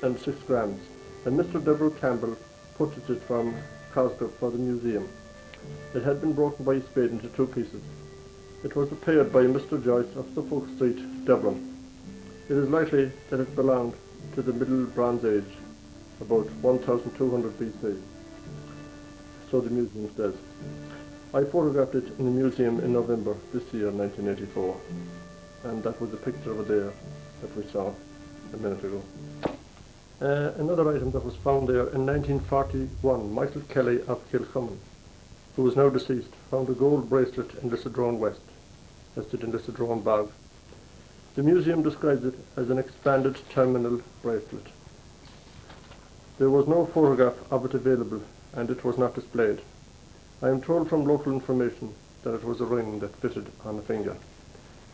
and 6 grams, and Mr. Deborah Campbell purchased it from Cosgrove for the museum. It had been broken by a spade into 2 pieces. It was repaired by Mr. Joyce of Suffolk Street, Dublin. It is likely that it belonged to the Middle Bronze Age, about 1200 BC. So the museum says. I photographed it in the museum in November this year, 1984, and that was a picture over there that we saw a minute ago. Another item that was found there in 1941, Michael Kelly of Kilcummin, who is now deceased, found a gold bracelet in Lissadrone West, listed in Lissadrone Bog. The museum describes it as an expanded terminal bracelet. There was no photograph of it available, and it was not displayed. I am told from local information that it was a ring that fitted on a finger,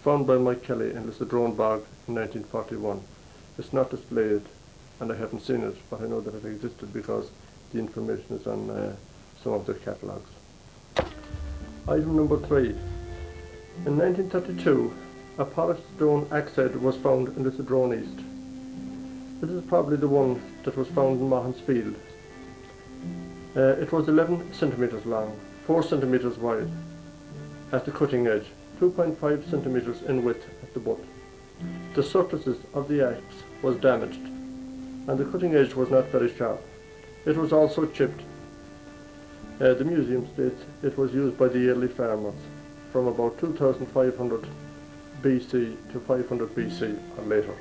found by Mike Kelly in Lissadrone Bog in 1941. It's not displayed, and I haven't seen it, but I know that it existed because the information is on some of their catalogues. Item number 3. In 1932, a polished stone axe head was found in Lissadrone East. This is probably the one that was found in Mahon's Field. It was 11 centimetres long, 4 centimetres wide at the cutting edge, 2.5 centimetres in width at the butt. The surfaces of the axe was damaged, and the cutting edge was not very sharp. It was also chipped. The museum states it was used by the early farmers from about 2500 BC to 500 BC or later.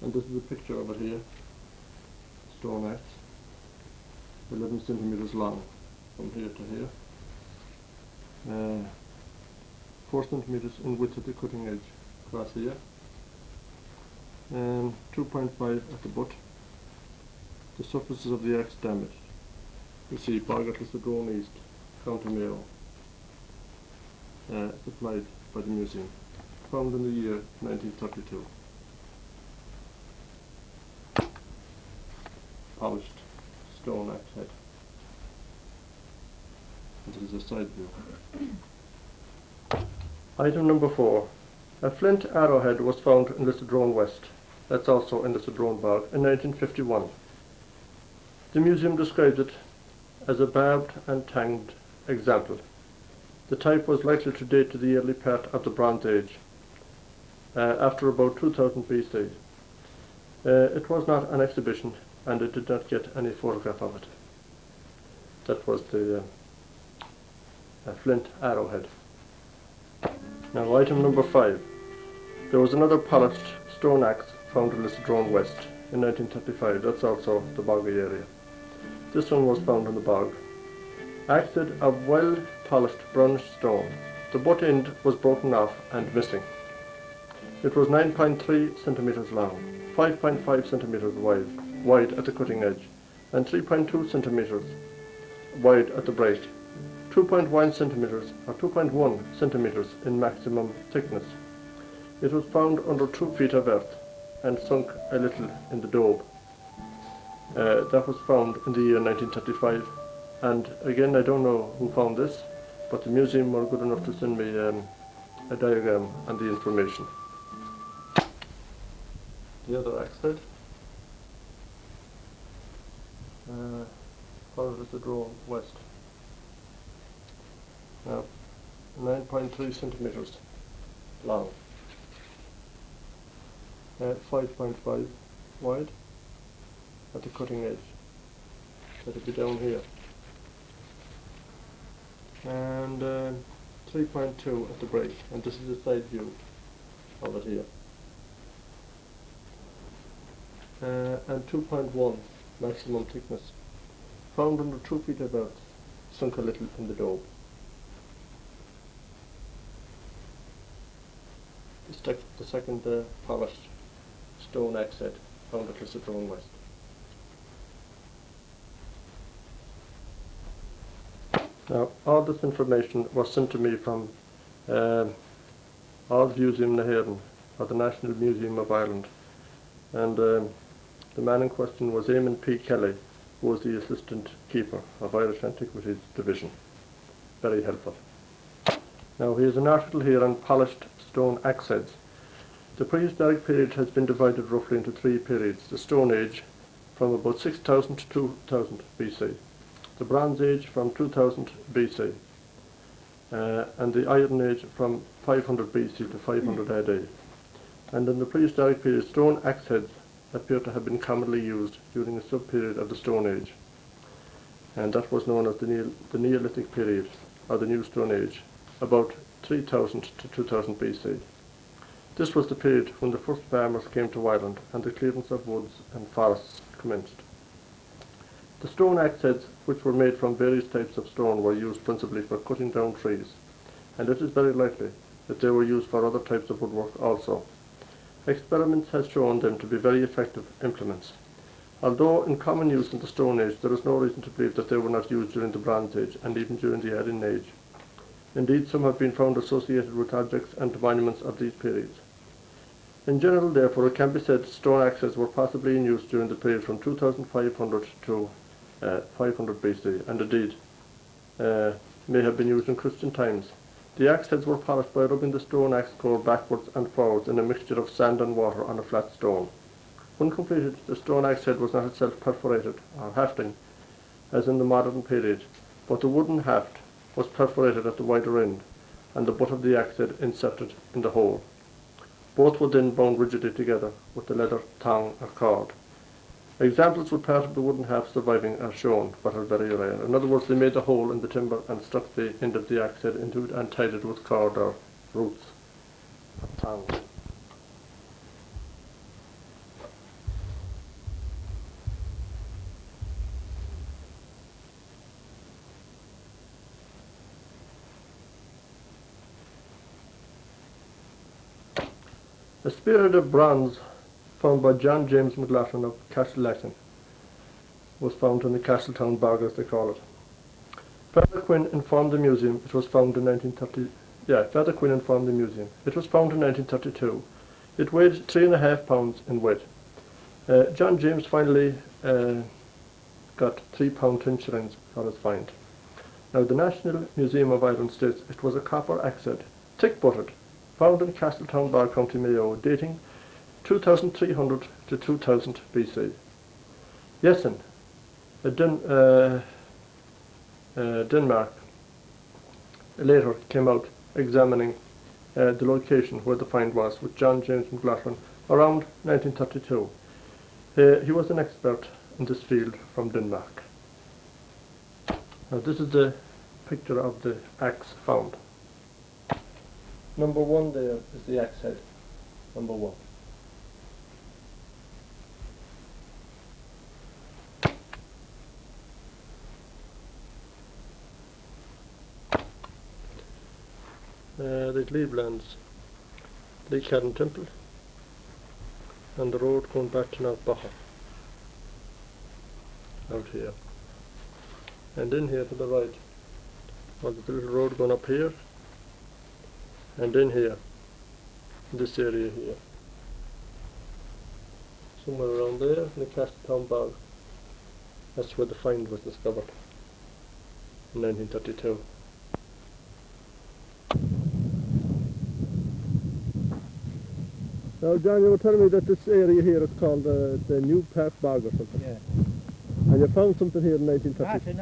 And this is a picture of it here. Stone axe, 11 centimetres long from here to here, 4 centimetres in width at the cutting edge across here, and 2.5 at the butt. The surfaces of the axe damaged. You see Bog at Lissadrone East, County Mayo, supplied by the museum, found in the year 1932. Polished stone axe head. This is a side view. Item number 4. A flint arrowhead was found in Lissadrone West. That's also in Lissadrone Bog in 1951. The museum describes it as a barbed and tanged example. The type was likely to date to the early part of the Bronze Age, after about 2000 BC. It was not an exhibition, and I did not get any photograph of it. That was the flint arrowhead. Now item number 5. There was another polished stone axe found in Lissadrone West in 1935. That's also the boggy area. This one was found in the bog. Axe head of well polished brownish stone. The butt end was broken off and missing. It was 9.3 centimetres long, 5.5 centimetres wide at the cutting edge, and 3.2 centimetres wide at the break, 2.1 centimetres or 2.1 centimetres in maximum thickness. It was found under 2 feet of earth and sunk a little in the daub. That was found in the year 1935, and again I don't know who found this, but the museum were good enough to send me a diagram and the information. The other axe head. Lissadrone West. Now, 9.3 centimetres long, 5.5 wide at the cutting edge. That'll be down here, and 3.2 at the break. And this is a side view of it here. And 2.1 maximum thickness. Found under 2 feet of earth, sunk a little in the daub. The second polished stone axe head found at Castletown West. Now, all this information was sent to me from Ard Museum Nahéireann, or the National Museum of Ireland, and the man in question was Eamon P. Kelly, who was the Assistant Keeper of Irish Antiquities Division. Very helpful. Now, here's an article here on polished stone axe heads. The prehistoric period has been divided roughly into three periods: the Stone Age from about 6000 to 2000 BC, the Bronze Age from 2000 BC, and the Iron Age from 500 BC to 500 AD. And in the prehistoric period, stone axe heads appear to have been commonly used during a sub-period of the Stone Age, and that was known as the Neolithic period, or the New Stone Age, about 3000 to 2000 BC. This was the period when the first farmers came to Ireland and the clearance of woods and forests commenced. The stone axe heads, which were made from various types of stone, were used principally for cutting down trees, and it is very likely that they were used for other types of woodwork also. Experiments have shown them to be very effective implements. Although in common use in the Stone Age, there is no reason to believe that they were not used during the Bronze Age and even during the Iron Age. Indeed, some have been found associated with objects and monuments of these periods. In general, therefore, it can be said stone axes were possibly in use during the period from 2500 to 500 BC, and indeed may have been used in Christian times. The axe heads were polished by rubbing the stone axe core backwards and forwards in a mixture of sand and water on a flat stone. When completed, the stone axe head was not itself perforated or hafting, as in the modern period, but the wooden haft was perforated at the wider end, and the butt of the axe head inserted in the hole. Both were then bound rigidly together with the leather thong or cord. Examples with part of the wooden haft surviving are shown, but are very rare. In other words, they made a hole in the timber and stuck the end of the axe head into it and tied it with cord or roots or thongs. A spearhead of bronze found by James Mc Loughlin of Castlelacken was found in the Castletown bog, as they call it. Father Quinn informed the museum it was found in 1930. Father Quinn informed the museum it was found in 1932. It weighed 3.5 pounds in weight. John James finally got £3 10 shillings for his find. Now, the National Museum of Ireland states it was a copper axe head, thick-butted, found in Castletown bog, County Mayo, dating 2300 to 2000 BC. Jessen, Denmark, later came out examining the location where the find was with John James Mc Loughlin around 1932. He was an expert in this field from Denmark. Now, this is the picture of the axe found. Number one there is the axe head, number one. The Cleveland's Lacken Temple and the road going back to North Baja out here, and in here to the right was the little road going up here, and in here, in this area here, somewhere around there in the Castletown bog. That's where the find was discovered in 1932. Now, John, you were telling me that this area here is called the New Park Bog or something. Yeah. And you found something here in 1930?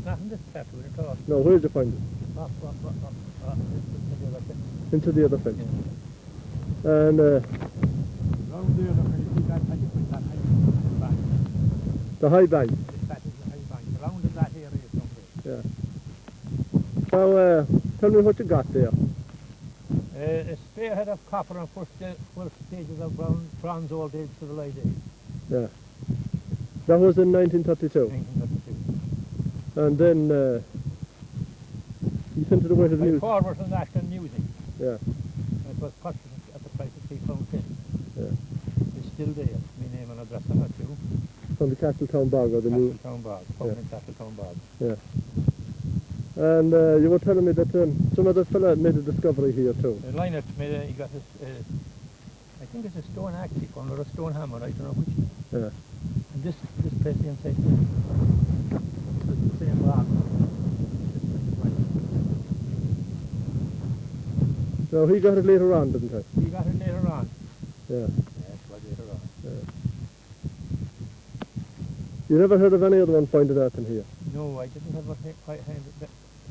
Not in this part at all. No, where did you find it? Into the other fence. Yeah. And Round the other fence, you got that high bank. the high bank. That is the high bank. Around in that area somewhere. Yeah. Now, tell me what you got there. A spearhead of copper and first stages of bronze old age to the light age. Yeah. That was in 1932. 1932. And then you sent it away to the museum. Forward to the National Museum. Yeah. And it was purchased at the price of £3.10. Yeah. It's still there. My name and address on it too. From the Castletown bog or the new. Castletown bog. Found in Castletown bog. Yeah. And you were telling me that some other fella made a discovery here too. Lynott made he got his, I think it's a stone axe he found, or a stone hammer, I don't know which. Yeah. And this place inside here, this is the same rock. So he got it later on, didn't he? He got it later on. Yeah. Yes, was later on. Yeah. You never heard of any other one pointed out in here? No, I didn't have quite hand.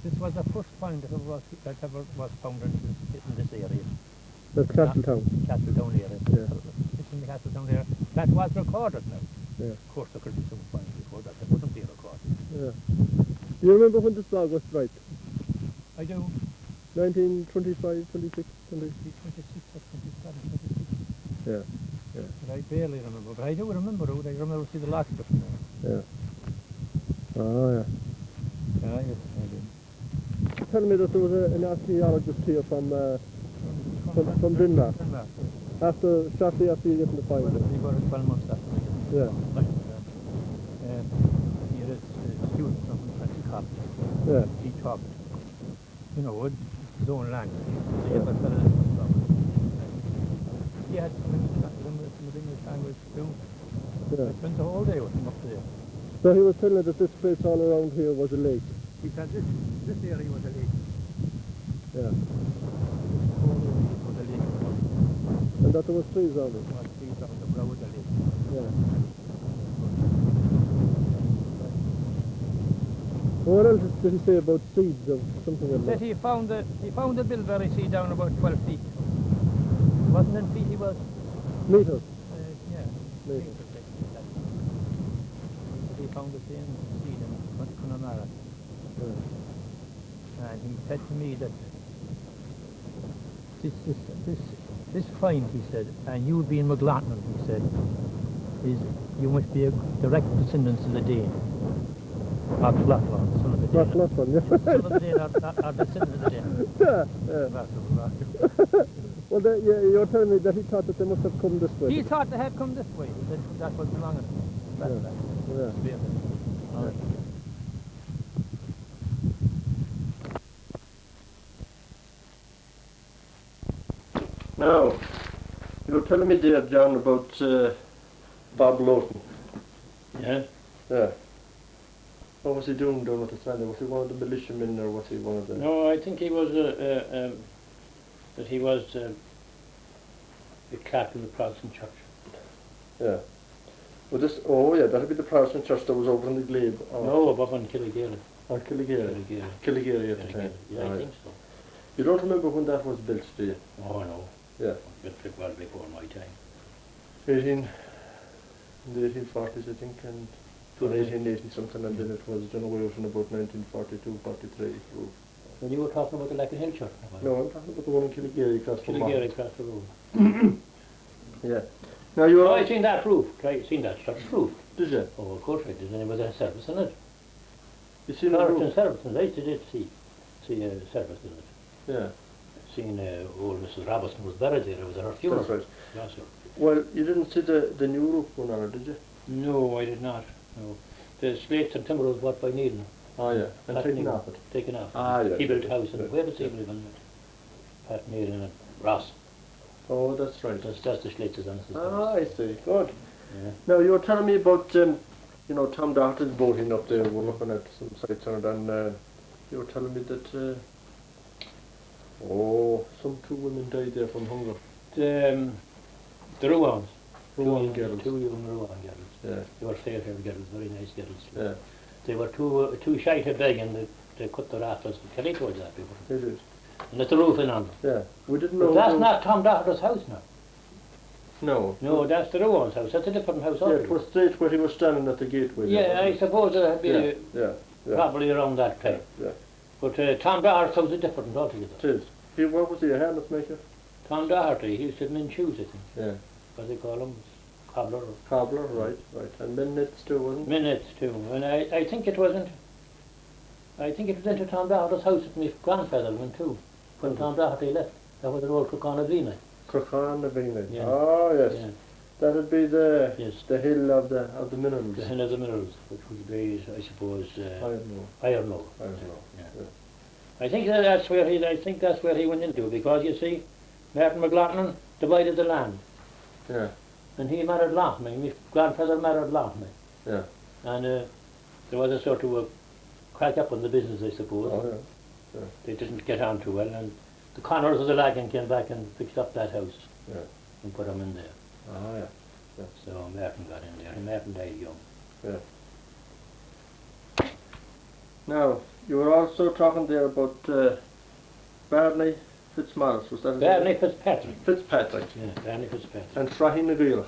This was the first find that ever was found in this area. That's Castletown. Castletown area. Yeah. It's in the Castletown area. That was recorded now. Yeah. Of course, there could be some finds before that. They wouldn't be recorded. Yeah. You remember when this dog was striped? I do. 1925, 26, 20? 26 or 27, 26. Yeah. Yeah. But I barely remember. But I do remember it. I remember see the last of it. Yeah. Oh, yeah. Yeah, yes, I do. Tell me that there was an archaeologist here from Denmark. Shortly after you get in the find. Well, we were 12 months after we get Yeah. He had a student from Cop. Yeah. He talked, you know, with his own language. He Yeah. had a fellow from. He had some English language too. Yeah. I spent the whole day with him up there. So he was telling me that this place all around here was a lake. He said this area was a lake. Yeah. Whole area was a lake. And that there was trees on it. There was trees on the brow of the lake. Yeah. What else did he say about seeds of something like Said that? he found the bilberry seed down about 12 feet. Wasn't it feet he was? Meters. Yeah. Meters. He found the same seed in Connemara. Yeah. And he said to me that this find, he said, and you being Mc Loughlin, he said, is you must be a direct descendant of the Dane. Mc Loughlin, son of the Dane. Mc Loughlin, yeah. Son of the Dane are descendants of the Dane. Yeah, yeah. Well, you're telling me that he thought that they must have come this way. He thought they had come this way. He said that was belonging to him. Yeah. Yeah. Now, you were telling me there, John, about Bob Lawton. Yeah? Yeah. What was he doing down at the Strand? Was he one of the militiamen or was he one of the... No, I think he was the clerk in the Protestant church. Yeah. Well, this, oh yeah, that'd be the Protestant church that was over in the Glebe. No, above on Killigary. Or Killigary. Killigary at the time. Yeah, I think so. You don't remember when that was built, do you? Oh no. Yeah. It was well before my time. In the 1840s, I think, and 1880 something, and then it was done away with in about 1942, 43. When you were talking about the Lacken Hill church? No, I'm talking about the one in Killigary across from Killigary across the road. Yeah. Now you Oh, I seen that roof. I seen that church roof. Did you? Oh, of course I did. And there was a service in it. You seen the Protestant roof? service in it. I did see a service in it. Yeah. Seen old Mrs. Robertson was buried there. It was at her funeral. That's right. Yes, sir. Well, you didn't see the new roof going on it, did you? No, I did not. No. The slates and timber was bought by Needham. Oh yeah, and Pat taken Needham. off it. Taken off. Ah, yeah. He built a house Yeah. and where does he live in it? Pat Needham and Ross. Oh, that's right. That's the slates on it. Ah, I see. Good. Yeah. Now, you were telling me about, you know, Tom Doherty's boating up there. We're looking at some sites on it, and you were telling me that, some two women died there from hunger. The Rowans. Rowan girls. Two young Rowan girls. Yeah. They were fair girls, very nice girls. Yeah. They were too shy to beg and they cut their rafters. Kelly told you that before. It is. And let the roof in on them. Yeah. We didn't know. But that's not Tom Doherty's house now. No. No, that's the Rowan's house. That's a different house. Yeah, it was straight where he was standing at the gateway. Yeah, I suppose it had been Yeah. probably around that time. Yeah. But Tom Doherty's house is different altogether. It is. What was he, a harness maker? Tom Doherty, he used to mend shoes, I think. Yeah. What do they call him? Cobbler. Cobbler, right. And minutes too, wasn't it? Minutes too. And I think it wasn't. I think it was into Tom Doherty's house that my grandfather went to when Tom Doherty left. That was the old Croconavina. Croconavina. Yeah. Oh yes. Yeah. That'd be the Yes. the hill of the minerals. The hill of the minerals, which would be, I suppose, Iron iron ore. ore. Yeah. Yeah. I think that's where he went into, because you see, Martin Mc Loughlin divided the land, Yeah. and he married Loughlin. My grandfather married Loughlin. Yeah. And there was a sort of a crack up on the business, I suppose. Oh yeah. They didn't get on too well, and the Connors of the Lacken came back and fixed up that house. Yeah. and put him in there. Ah, yeah. So Martin got in there, and Martin died young. Yeah. Now, you were also talking there about Barney Fitzmaurice, was that his Barney name? Fitzpatrick. Fitzpatrick. Yeah, Barney Fitzpatrick. And Trahi Naguil.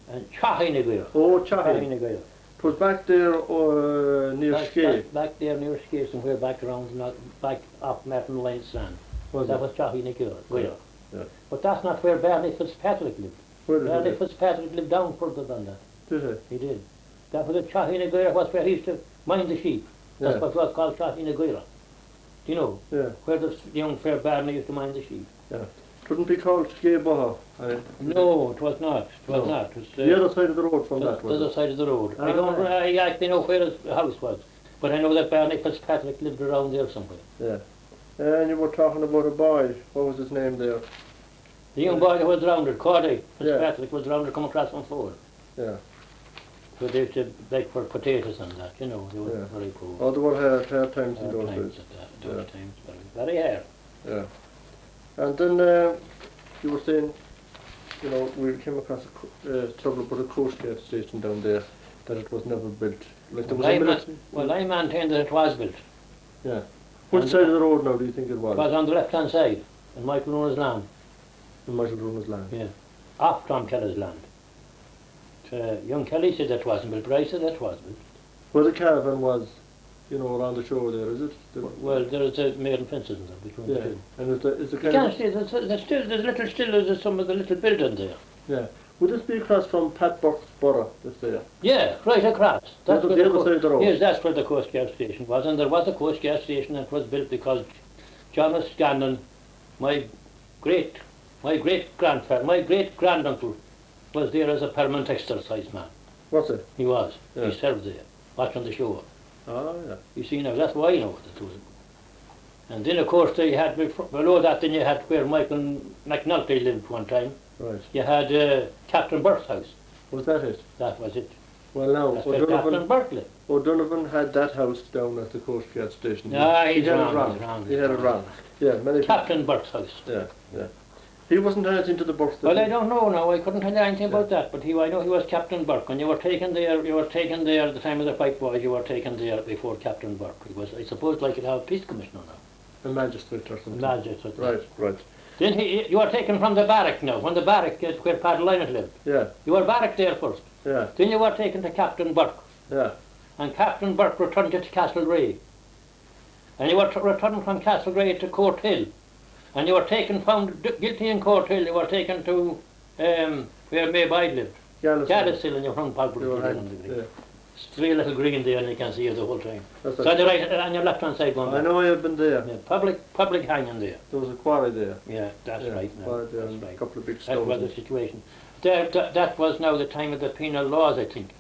And Chahi Naguil. Oh, Chahi Chahi. Naguil. It was back there near Skye. Back there near Skye, somewhere back around, not back off Martin Lane's Sand. Was That it? was Chahi Naguil. Yeah. But that's not where Barney Fitzpatrick lived. Where did he Barney live? Fitzpatrick lived down further than that. Did he? He did. That was the Chahi Naguil, was where he used to mind the sheep. That's Yeah. what was called Chahi Naguil. Do you know? Yeah. Where the young fair Barney used to mind the sheep. Yeah. Couldn't be called Skye Boha. No, it was not. It was No. not. It was The other side of the road from that, the was other it? side of the road. Ah, I don't right. I actually know where his house was. But I know that Barney Fitzpatrick lived around there somewhere. Yeah. And you were talking about a boy. What was his name there? The young boy that was around it, Cordy Yeah. Fitzpatrick, was around it, come across on Ford. Yeah. So they used to beg for potatoes and that, you know, they were Yeah. very poor. Oh, there were hard times in Hard those times days. at those Yeah. times, very hard. Yeah. And then you were saying, you know, we came across trouble about a coast guard station down there, that it was never built. Like there was a military. Well, I maintain that it was built. Yeah. Which And- side of the road now do you think it It was? was on the left-hand side, in Michael Roon's land. In Michael Roon's land. Yeah. Off Tom Kelly's land. Young Kelly said that wasn't built, but I said that was built. Where the caravan was, you know, around the shore there, is it? Well, there's a maiden fences in there between the Yeah. two. And it's a You kind can't of... see, there's some of the little building there. Yeah. Would this be across from Pat Burke's borough, this there? Yeah, right across. The other side of the road? Yes, that's where the Coast Guard station was, and there was a Coast Guard station that was built because John O'Scanlan, my great granduncle, was there as a permanent exercise man. What's it? He was. Yeah. He served there, watching the show. Ah, yeah. You see now, that's why I know what it was. And then of course you had, below that then you had where Michael McNulty lived one time. Right. You had Captain Burke's house. Was that it? That was it. Well, now, That's where Captain Burke lived. O'Donovan had that house down at the Coast Guard station. No, he he's had wrong, it wrong. he's wrong, He had it he's wrong. Yeah, many Captain Burke's house. Yeah, yeah. He wasn't anything to the Burks. Well, I don't know now. I couldn't tell you anything about that. But I know he was Captain Burke. When you were taken there, at the time of the White Boys. You were taken there before Captain Burke. He was, I suppose, like you'd have a peace commissioner now. A magistrate or something. Magistrate. Right, right. Then you were taken from the barrack now. When the barrack where Pat Lynott lived. Yeah, You were barrack there first. yeah, Then you were taken to Captain Burke. yeah. And Captain Burke returned you to Castlereagh. And you were returned from Castlereagh to Court Hill. And you were found guilty in Court Hill. You were taken to where May Bide lived. Gaddis Hill, and you're from Palpable. They were hanged, yeah. Straight little green there, and you can see you the whole time. That's So it. on your right, on your left-hand side going I back. know I have been there. Yeah, public hanging there. There was a quarry there. Yeah, that's Yeah, right. Now. quarry there That's and right. a couple of big That stones. was the situation. That was now the time of the penal laws, I think.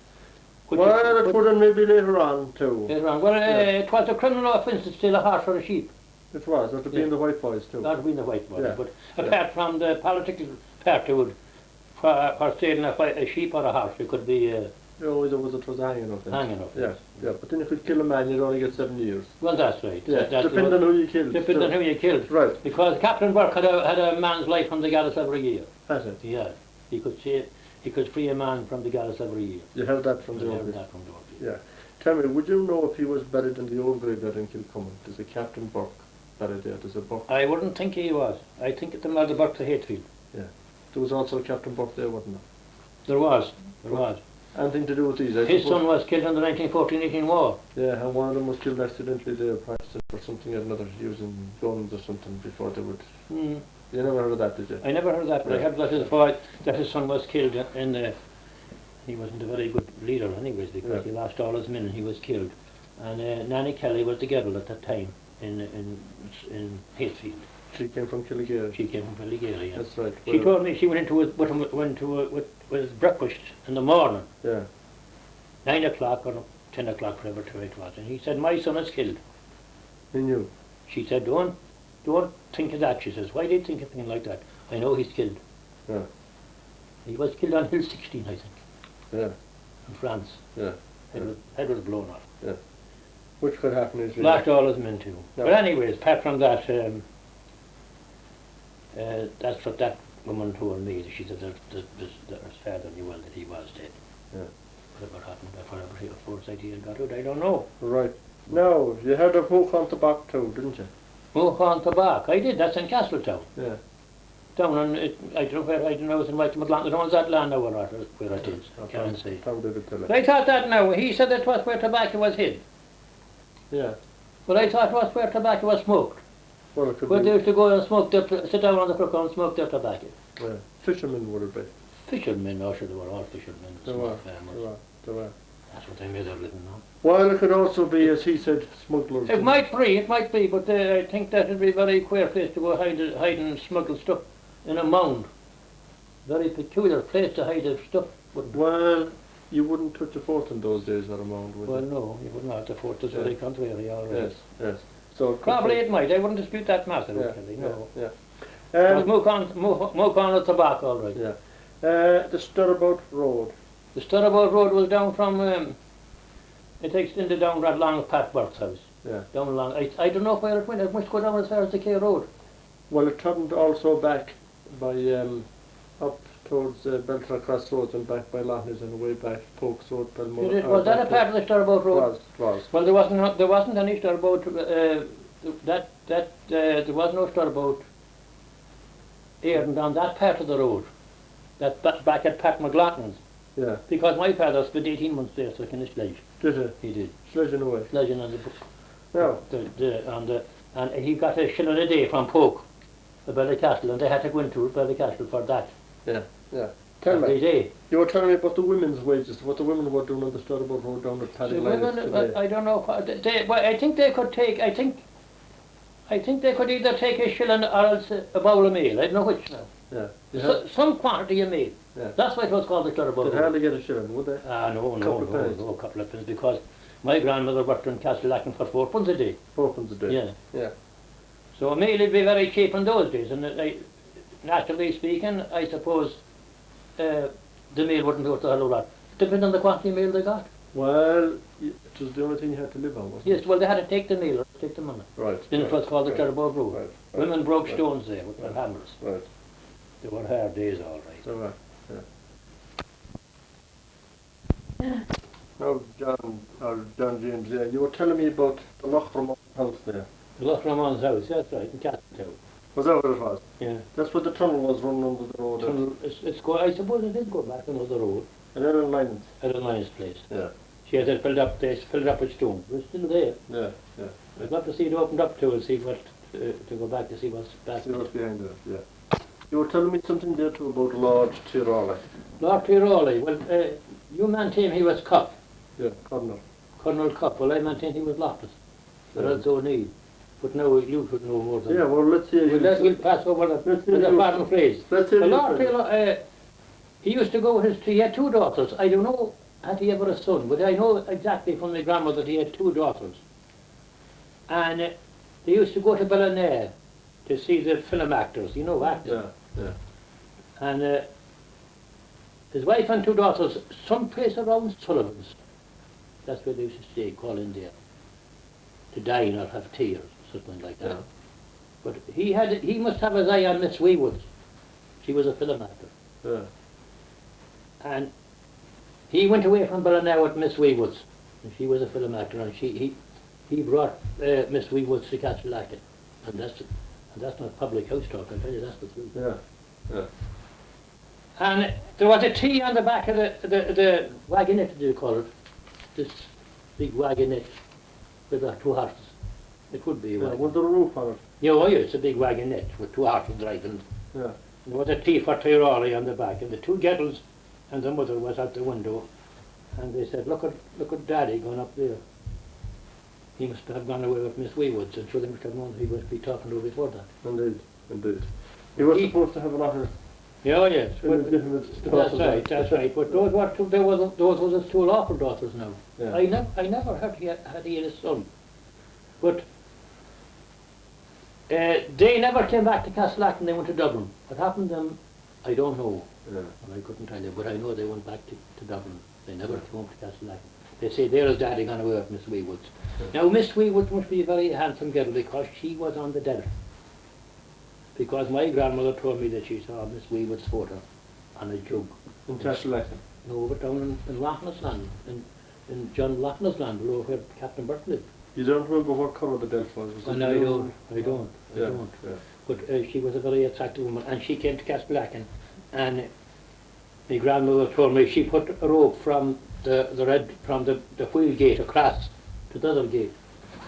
Well, it would have maybe later on too. Later on. Well, it was a criminal offence to steal a horse or a sheep. It was. It would be in the White Boys too. That would be in the White Boys. Yeah. But apart from the political part, it would, for stealing a sheep or a horse, it could be No, there was a hanging of them. hanging of it. Yeah, yeah. But then if you kill a man, you'd only get 7 years. Well, that's right. Yeah, That's depending on who you killed. Depending on who you killed. Right. Because Captain Burke had a man's life from the gallows every year. That's it. Yeah. He could free a man from the gallows every year. You held that from the He old held days. that from the old days. Yeah. Tell me, would you know if he was buried in the old graveyard in Kilcummin? There's a Captain Burke buried there. There's a Burke. I wouldn't think he was. I think it was the Burke to Hatefield. Yeah. There was also a Captain Burke there, wasn't there? There was. There was. Anything to do with these? I His suppose? son was killed in the 1914-18 war. Yeah, and one of them was killed accidentally there, practicing for something or another, using guns or something before they would. Mm. You never heard of that, did you? I never heard that, but I heard that his son was killed in he wasn't a very good leader anyways, because he lost all his men and he was killed. And Nanny Kelly was the girl at that time in Hatefield. She came from Killigary. She came from Killigary. Yeah. That's right. She told me she went with breakfast in the morning, Yeah. 9 o'clock or 10 o'clock, whatever time it was, and he said, "My son is killed." He knew. She said, "Don't think of that." She says, "Why do you think of things like that?" "I know he's killed." Yeah. He was killed on Hill 16, I think, Yeah. in France. Yeah. Head was blown off. Yeah. Which could happen easily. Lost all his men too. No. But anyways, apart from that, that's what that woman told me that she said that his father knew well that he was dead. Yeah. Whatever happened, whatever foresight he had got out, I don't know. Right. Now, you heard of Hook on the Back too, didn't you? Hook on the Back, I did, that's in Castletown. Yeah. Down on it, I don't know where, I don't know, it's in James Mc Loughlin, I don't know that land now where it is, I can't say. Tom David Tiller. But I thought that now, he said that was where tobacco was hid. Yeah. But I thought it was where tobacco was smoked. Well, it could Where be. they used to go and smoke their, sit down on the crook and smoke their tobacco. Yeah. Fishermen would it be? Fishermen, no, sure they were all fishermen, They small were. farmers. They were. That's what they made their living on. Well, it could also be, as he said, smugglers. It might be, but I think that would be a very queer place to go hide and smuggle stuff in a mound. Very peculiar place to hide the stuff. Well, you wouldn't touch a fort in those days, not a mound, would Well, you? no, you would not. The fort is Yeah. very contrary already. Yes. So it could Probably be- it might. I wouldn't dispute that matter, Yeah, actually, no. Yeah. But move on the tobacco, all right. Yeah. The Sturabout Road. The Sturabout Road was down from, it extended down that long Pat Burke's house. Yeah. Down along, I don't know where it went. It must go down as far as the K Road. Well, it turned also back by up towards Beltra Crossroads and back by Lochness and away back Pokes Road, Belmore. Was that a part of the Sturabout Road? Was. Well, there wasn't any Sturabout. There was no Sturabout here and on that part of the road. That back at Pat McLaughlin's. Yeah. Because my father spent 18 months there stuck in a sledge. Did He did. Sledging away. Sledging on the Now, and he got a shilling a day from Poke, the Castle, and they had to go into Castle for that. yeah. Tell Every me, day. you were telling me about the women's wages, what the women were doing on the Sturabout Road down at Paddy The Lyons women, today. I don't know. Well, I think they could take. I think they could either take a shilling or else a bowl of meal. I don't know which now. Yeah. You Some quantity of meal. Yeah. That's why it was called the Sturabout They'd Road. hardly get a shilling, would they? No, a couple of pence, because my grandmother worked in Castlelacken for 4 pence a day. 4 pence a day. Yeah. Yeah. So a meal would be very cheap in those days, and naturally speaking, I suppose the meal wouldn't go to a whole lot. Depending on the quantity of meal they got. Well, it was the only thing you had to live on, wasn't Yes, well, they had to take the meal or take the money. it? Right. Then it was called the right, Sturabout Road. Right. Women broke right, stones there with their hammers. Right. They were hard days, all right. So, Now, John James, you were telling me about the Loughlin house there. The Loughlamon's house, that's right, in Castletown. Was that what it was? Yeah. That's where the tunnel was running under the road. I suppose it did go back another road And then in Lyons. at a nice place. Yeah. She had it filled up with stone. It was still there. Yeah. I'd love to see it opened up to and see what, to go back to see what's back See there. what's behind it, yeah. You were telling me something there too about Lord Tiroli. Lord Tiroli, well, you maintain he was Cup, Yeah, Connor. Colonel Cup. Well, I maintain he was Loftus. Yeah. That's O'Neill. But now you should know more than Yeah, well, let's see. We'll pass over the pardon phrase. Let's hear The you Lord first. Tiroli, he used to go he had 2 daughters. I don't know, had he ever a son, but I know exactly from my grandmother that he had 2 daughters. And they used to go to Bellinair to see the film actors, actors. Yeah. And his wife and 2 daughters, someplace around Sullivan's. That's where they used to stay, call in there, to dine or have tea or something like that. Yeah. But he must have his eye on Miss Weewood. She was a film actor. Yeah. And he went away from Bellinair with Miss Weewood. And she was a film actor, and he brought Miss Weewood to Castlelacken. And that's not public house talk, I'll tell you, that's the truth. Yeah. And there was a tea on the back of the wagonette, do you call it? This big wagonette with the 2 horses. It could be a Yeah, wagon. with the roof on it. Yeah, it's a big wagonette with 2 horses driving. Yeah. There was a tea for Tiroli on the back, and the 2 gentles and the mother was at the window, and they said, look at Daddy going up there. He must have gone away with Miss Weewood, and so they must have known that he must be talking to her before that. Indeed. He was supposed to have a lot of Yeah, yes. legitimate That's right. But those were his 2 lawful daughters now. Yeah. I never heard he had a son. But they never came back to Castlelacken, they went to Dublin. What happened to them, I don't know. Yeah. And I couldn't tell you, but I know they went back to Dublin. They never came home to Castlelacken. They say there is Daddy gone away with Miss Weewood. Yeah. Now Miss Weewood must be a very handsome girl because she was on the dead. because my grandmother told me that she saw Miss Weewood's photo on a jug. In Castlelacken. No, but down in Loughlin's land, in John Loughlin's land, below where Captain Burke lived. You don't remember what colour the belt was? Oh, no, I don't. Yeah. But she was a very attractive woman, and she came to Castlelacken, and my grandmother told me she put a rope from the wheel gate across to the other gate,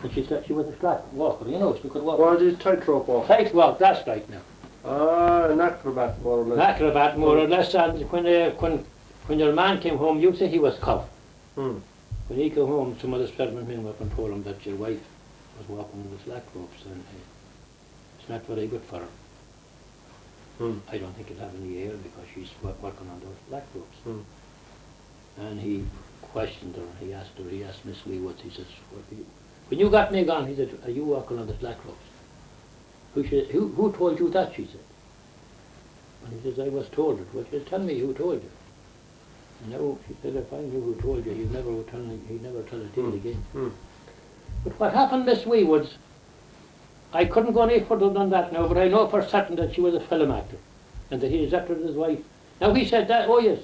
and she said she was a slack walker, you know, she could walk. What is tightrope walk? Tightrope, that's right now. Ah, an acrobat more or less. An acrobat more or less, and when your man came home, you say he was cough. Hmm. When he came home, some of the settlement men up and told him that your wife was walking with slack ropes, and it's not very good for her. I don't think it'll have any air because she's working on those black ropes. And he questioned her, he asked Miss Weewood, he says, when you got me gone, he said, are you walking on the black ropes? Who told you that, she said. And he says, I was told it. Well, she said, tell me who told you. No, she said, if I knew who told you, he'd never tell a tale again. But what happened, Miss Weewood's, I couldn't go any further than that now, but I know for certain that she was a film actor, and that he was after his wife. Now he said that, oh yes.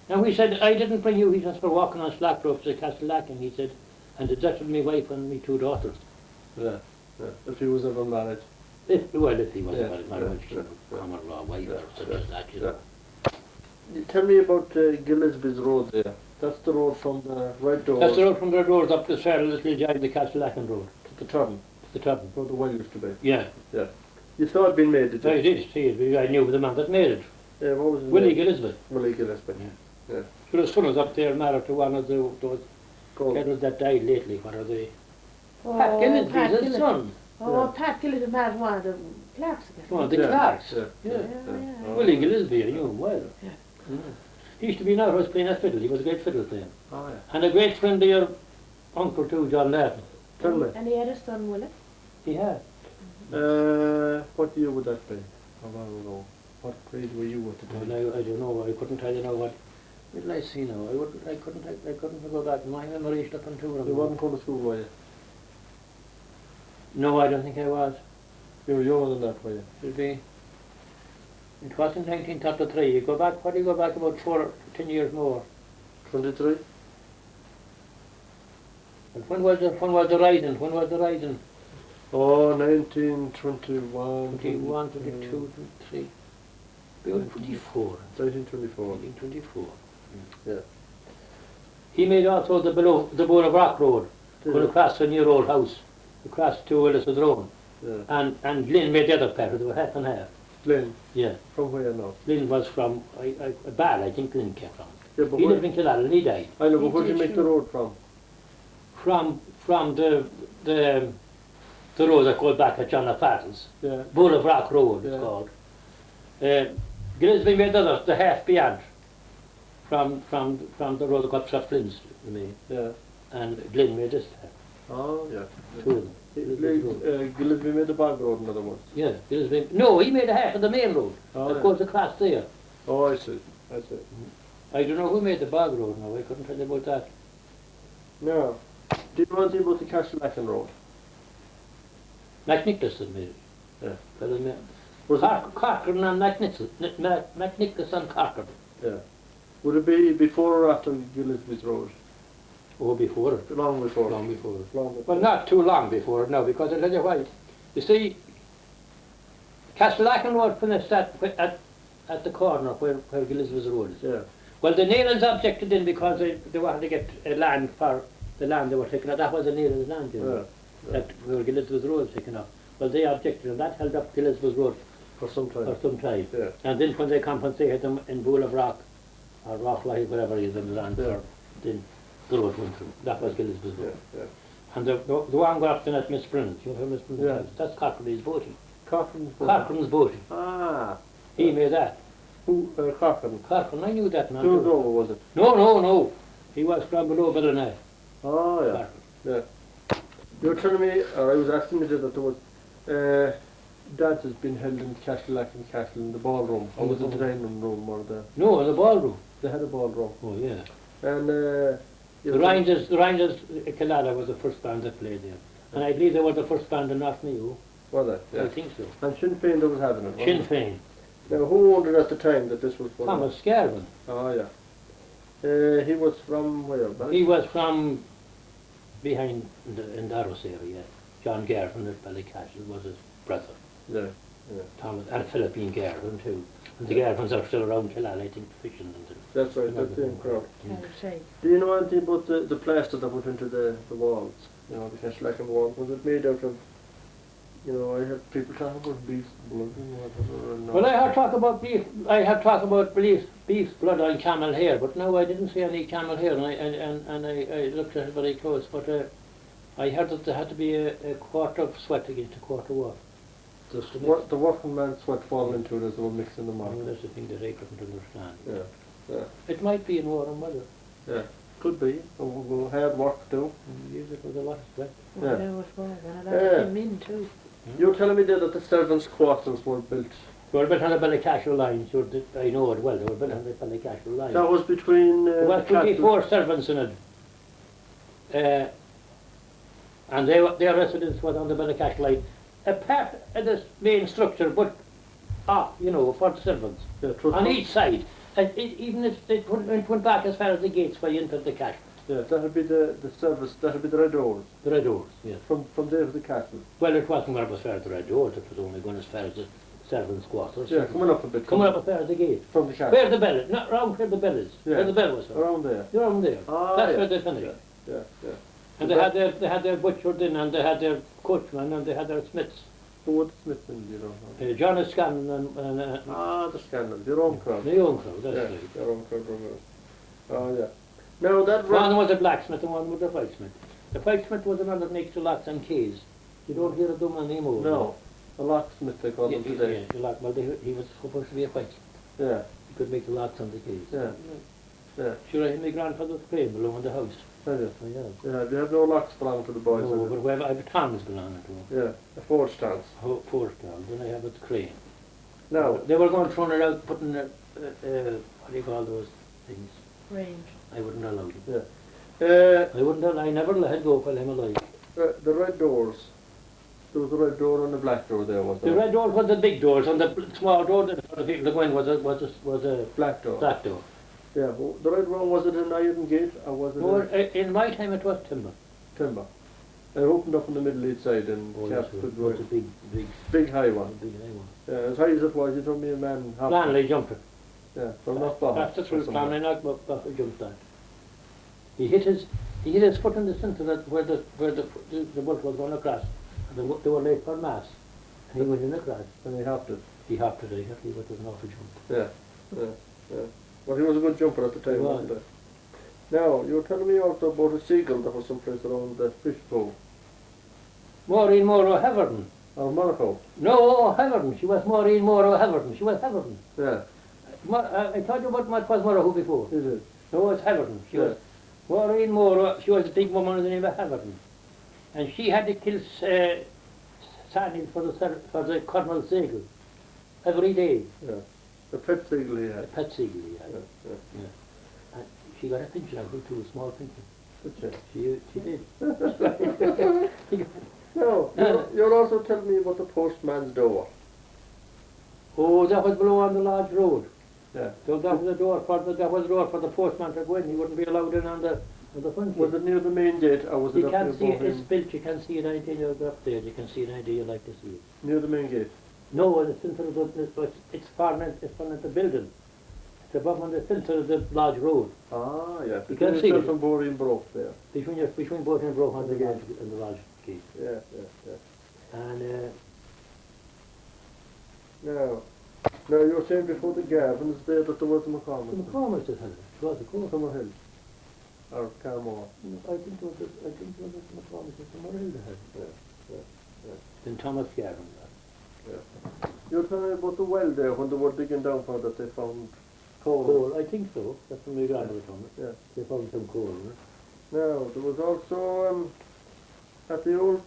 Now he said, I didn't bring you, he says, for walking on slack ropes at Castlelacken, he said, and it's after my wife and me 2 daughters. Yeah. If he was ever married. If he was ever married, Yeah. common law wife or such as that, you know. Tell me about Gillespie's Road there. That's the road from the Red Doors. That's the road from the doors up the fair little giant, the Castlelacken road. To the turn. The top. Where the well used to be. Yeah. Yeah. You saw it being made, did you? I did see it. I knew the man that made it. Yeah, what was his Willie name? Gillespie. Willie Gillespie. Yeah. So the son was up there married to one of those fellows that died lately. What are they? Pat Gillespie's his son. Oh, Pat Gillespie married one of the Clarks again. One of the Clarks. Yeah. Willie Gillespie, I knew him well. Yeah. He used to be now, was playing a fiddle. He was a great fiddle player. Oh, yeah. And a great friend of your uncle too, John Lacken. Tell me. And he had a son, Willie. He had. What year would that be? I don't know. What grade were you at the time? Well, I don't know. I couldn't tell you now what. What did I see now? I couldn't go back. My memory is up on 2 You of them. wasn't going to school, were you? No, I don't think I was. You were younger than that, were you? It'd be. It was in 1933. You go back. What do you go back about 10 years more? 23? And when was the rising? When was the rising? Oh, 1921. 21, 22, 23. About 24. 1924. 1924. Yeah. He made also the Bowl of Rock Road, going across a near old house, across to Willis's Road. Yeah. And Lynn made the other part, they were half and half. Lynn? Yeah. From where now? Lynn was from, Bal, I think Lynn came from. Yeah, but He lived in Killala and he died. I know, but where did you make the road from? From the road that goes back at John O'Farrell's. Yeah. Bowl of Rock Road, Yeah. it's called. Gillespie made the half beyond, from the road that got up Flynn's, I mean. Yeah. And Glenn made this half. Oh, yeah. 2 of them. Gillespie made the bog road, in other words. Yeah, Gillespie. No, he made a half of the main road Oh, that yeah. goes across there. Oh, I see. I see. I don't know who made the bog road now, I couldn't tell you about that. No. Do you know anything about the Castlelacken Road? McNicholas had made it. Yeah. Fellow made Was it? Corcoran and McNicholas and Corcoran. Yeah. Would it be before or after Gillespie's Road? Oh, before it. Long before. Long before. Long before. Well, not too long before it now, because I'll tell you why. You see, Castlelacken Road finished at the corner where Gillespie's Road is. Yeah. Well, the Nailers objected in because they wanted to get a land for the land they were taking up. That was the Nailers' land, you know, that where Gillespie's Road was taken up. Well, they objected, and that held up Gillespie's Road For some time. for some time. Yeah. And then when they compensated them in Bowl of Rock, or Rock Light, whatever it is, them land Yeah. for, then the road went through. That was Gillespie's Yeah. Road. Yeah. And the one got up then at Miss Brennan's. You know Miss Brennan's Yeah. house? That's Cochrane's boating. Cochrane's Boat. Cochrane's boating. Ah. He made that. Who? Cochran. Cochrane, I knew that man. Two too. over, was it? No. He was from below Billina. Oh, yeah. Cochrane. Yeah. You were telling me, or I was asking you that there was dances being held in Castlelacken Castle in the ballroom. Or was it the dining room or the... No, in the ballroom. They had a ballroom. Oh, yeah. And... The Rangers Killala was the first band that played there. And I believe they were the first band in North Mew. Was it? Yeah. I think so. And Sinn Féin that was having it, wasn't Sinn it? Féin. Now, who owned it at the time that this was going on? Thomas Garvin. Oh, yeah. He was from where? He was from behind in the Arrows area. John Garvin at Ballycastle was his brother. Yeah, yeah. Thomas and Philippine Garvin too. And the Garvins are still around Killala, I think, fishing and That's right, that's the same crowd. Shame. Do you know anything about the plaster that went into the walls? You know, the Castlelacken wall. Was it made out of, you know, I heard people talk about beef's blood and whatever. And well, I have talk about beef's blood on camel hair, but no, I didn't see any camel hair, and I looked at it very close, but I heard that there had to be a quart of sweat against a quart of water. Just to mix. The working man's sweat falling into it as they were mixing them up. That's the thing that I couldn't understand. Yeah, yeah, It might be in warm weather. yeah. Could be. Hard work too. Use it with a lot of sweat. Yeah. Yeah. It was wrong, and a lot of them in too. You were telling me there that the servants' quarters were built. They were built on the Ballycastle line, so I know it well. They were built on the Ballycastle line. That was between. There were 24 servants in it. And their residence was on the Ballycastle line. A part of this main structure, but you know, for the servants. Yeah, On each side. Even if it went back as far as the gates where you entered the castle. Yeah, that'd be the service. That'd be the red doors. The red doors, yes. From there to the castle. Well, it wasn't going up as far as the red doors, it was only going as far as the servants' quarters. Yeah, coming up a bit. Coming up as far as the gate. From the castle. Where the bell is, not round where the bell is. Yeah. Where the bell was. Around there. Around there. Ah, That's yeah. where they finished. Yeah, yeah. And they had their butcher in, and they had their coachman, and they had their smiths. Who were the Smithsons, you know? John Scanlon and The Scandals, your own crowd. the young crowd, that's Yeah, right. your own crowd. Oh, yeah. Now that One was a blacksmith and one was a whitesmith. The whitesmith was another next to locks and keys. You don't hear of them anymore. No, a locksmith they call them today. Yeah, well, he was supposed to be a whitesmith. Yeah, He could make the locks and the keys. yeah, yeah. Sure, I had my grandfather's claim belonging to the house. Tell you. Oh, yeah. Yeah, you have no locks belonging to the boys. No, have you? but I have tongs belonging to them. Yeah, a forge stance. Four tongs, and I have a crane. Now, They were going throwing it out, putting what do you call those things? Range. I wouldn't allow them. yeah. I wouldn't allow, I never let it go while I'm alive. The red doors. There was a red door and a black door there, was there? The red doors were the big doors, and the small door that for the people to go in was a black door. black door. Yeah, well, the red one, was it an iron gate or was it No, a in my time it was timber. timber? It opened up on the middle east side and Oh, cabs yes, could it go was a in. big Big high one. high one. Yeah, as high as it was, you told me a man half. Planley jumped it. Yeah, from not far. That's the truth, Planley knocked off a jump that. He hit his foot in the centre that where the boat was going across. And they were late for mass. And he went in across. And he hopped it. He hopped it, he went an awful jump. Yeah, yeah, yeah. Well, he was a good jumper at the time, He was. wasn't he? Now, you were telling me also about a seagull that was someplace around the fish pool. Maureen Moore O'Heverton. Or Monaco. No, O'Heverton. She was Maureen Moore O'Heverton. She was Heverton. Yeah, I told you about what was Moore before. is it? No, it's Heverton. She was Maureen Moore. She was a big woman with the name of Heverton, and she had to kill sardines for the Colonel Seagull every day. Yeah. The pet seagull he A had. pet seagull he had. Yeah, yeah. And she got a pension out of it too, a small pension. Good check. She did. No, you're also telling me about the postman's door. Oh, that was below on the large road. Yeah. So that was the door for the postman to go in. He wouldn't be allowed in on the front. Was it near the main gate or was it You up can't see near it, above it's him? built, you can see an idea, you'll go up there, you can see an idea you'd like to see it. Near the main gate? No, it's in front of it's far in the building. It's above on the filter of the large road. Ah, yeah. You can Between see yourself it. and Boring Broke there. Between both and Broke on the Okay. large and the large gate. Yeah, yeah, yeah. And Now, you were saying before the Gavins there that there was a the McCormick. McCormick's had it. It was a course. Summerhill. Or Carmore. I think it was the McCormick's somewhere in the head. Yeah, yeah. Then Thomas Gavin. You were telling me about the well there when they were digging down for that they found coal. Coal, I think so. That's from my grandmother told me. Yeah. They found some coal. Now, there was also at the old